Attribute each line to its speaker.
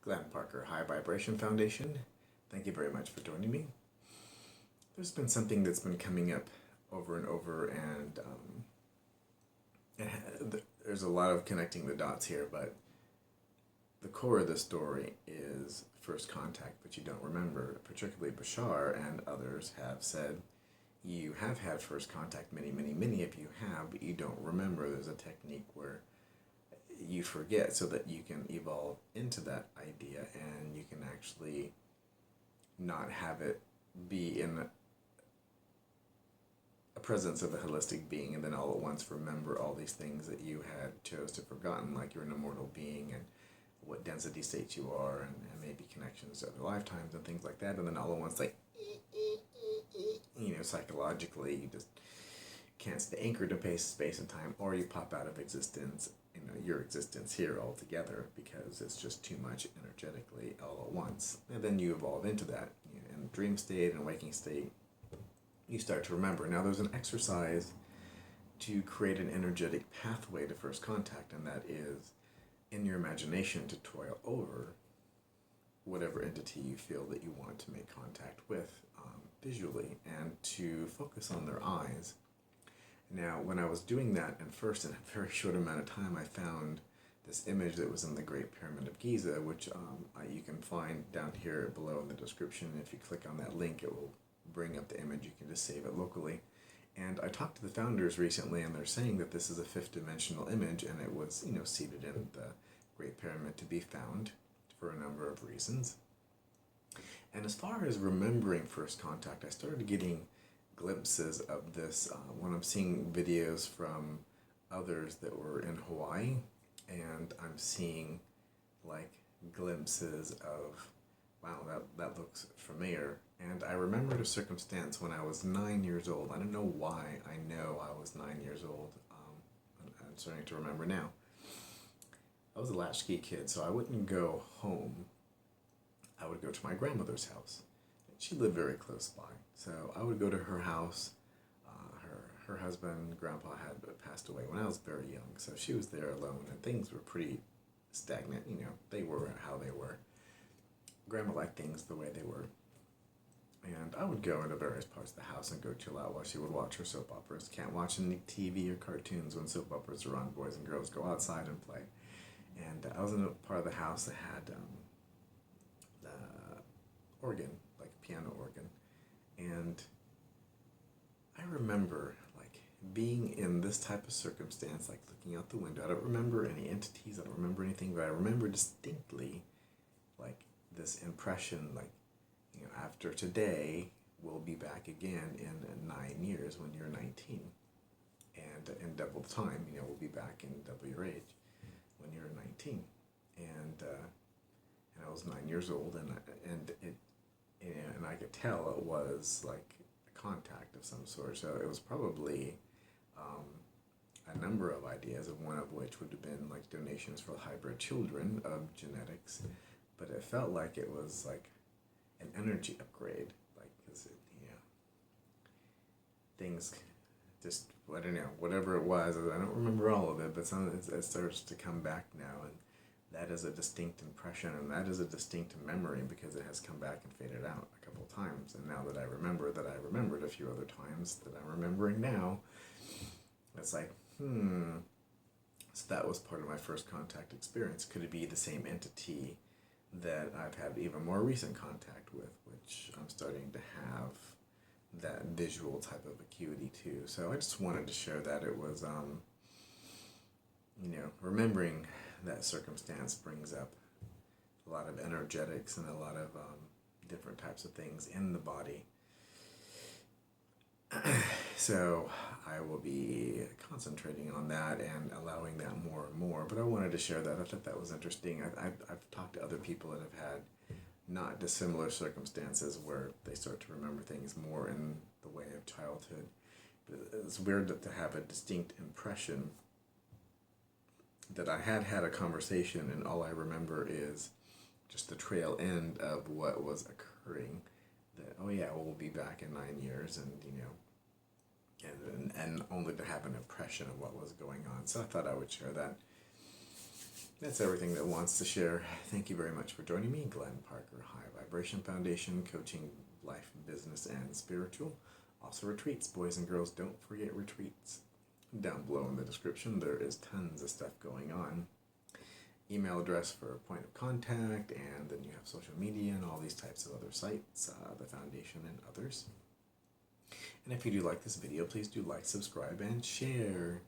Speaker 1: Glenn Parker, High Vibration Foundation. Thank you very much for joining me. There's been something that's been coming up over and over, and there's a lot of connecting the dots here, but the core of the story is first contact, but you don't remember. Particularly Bashar and others have said you have had first contact, many of you have, but you don't remember. There's a technique where you forget so that you can evolve into that idea and you can actually not have it be in a presence of a holistic being and then all at once remember all these things that you had chose to forgotten, like you're an immortal being and what density states you are, and maybe connections to other lifetimes and things like that, and then all at once, like, psychologically, you just can't stay anchored to space and time, or you pop out of existence, your existence here altogether, because it's just too much energetically all at once. And then you evolve into that, in dream state and waking state, you start to remember. Now, there's an exercise to create an energetic pathway to first contact, and that is in your imagination to toil over whatever entity you feel that you want to make contact with visually, and to focus on their eyes. Now, when I was doing that, and first in a very short amount of time, I found this image that was in the Great Pyramid of Giza, which you can find down here below in the description. If you click on that link, it will bring up the image. You can just save it locally. And I talked to the founders recently, and they're saying that this is a fifth-dimensional image, and it was, seated in the Great Pyramid to be found for a number of reasons. And as far as remembering first contact, I started getting glimpses of this when I'm seeing videos from others that were in Hawaii, and I'm seeing like glimpses of, wow, that looks familiar. And I remembered a circumstance when I was 9 years old. I don't know why I know I was 9 years old. I'm starting to remember now. I was a latchkey kid, so I wouldn't go home. I would go to my grandmother's house. She lived very close by. So I would go to her house. Her husband, grandpa, had passed away when I was very young. So she was there alone, and things were pretty stagnant. They were how they were. Grandma liked things the way they were. And I would go into various parts of the house and go chill out while she would watch her soap operas. Can't watch any TV or cartoons when soap operas are on. Boys and girls go outside and play. And I was in a part of the house that had the organ, like a piano organ. And I remember, like, being in this type of circumstance, like looking out the window. I don't remember any entities, I don't remember anything, but I remember distinctly, like, this impression, like, after today, we'll be back again in 9 years when you're 19. And in double the time, we'll be back in double your age when you're 19. And I was 9 years old, and I could tell it was like a contact of some sort. So it was probably a number of ideas, of one of which would have been like donations for hybrid children of genetics. But it felt like it was like an energy upgrade, like, because things just, I don't know, whatever it was, I don't remember all of it, but some of it starts to come back now, and that is a distinct impression, and that is a distinct memory, because it has come back and faded out a couple of times. And now that I remember that I remembered a few other times that I'm remembering now, it's like, so that was part of my first contact experience. Could it be the same entity that I've had even more recent contact with, which I'm starting to have that visual type of acuity too? So I just wanted to share that. It was, remembering that circumstance brings up a lot of energetics and a lot of different types of things in the body. So I will be concentrating on that and allowing that more and more. But I wanted to share that. I thought that was interesting. I've talked to other people that have had not dissimilar circumstances where they start to remember things more in the way of childhood. But it's weird to have a distinct impression that I had a conversation, and all I remember is just the trail end of what was occurring. That, oh yeah, we'll be back in 9 years, and and only to have an impression of what was going on. So I thought I would share that. That's everything that wants to share. Thank you very much for joining me, Glenn Parker, High Vibration Foundation, coaching life, business, and spiritual. Also retreats, boys and girls, don't forget retreats. Down below in the description, there is tons of stuff going on. Email address for a point of contact, and then you have social media and all these types of other sites, the foundation and others. And if you do like this video, please do like, subscribe, and share.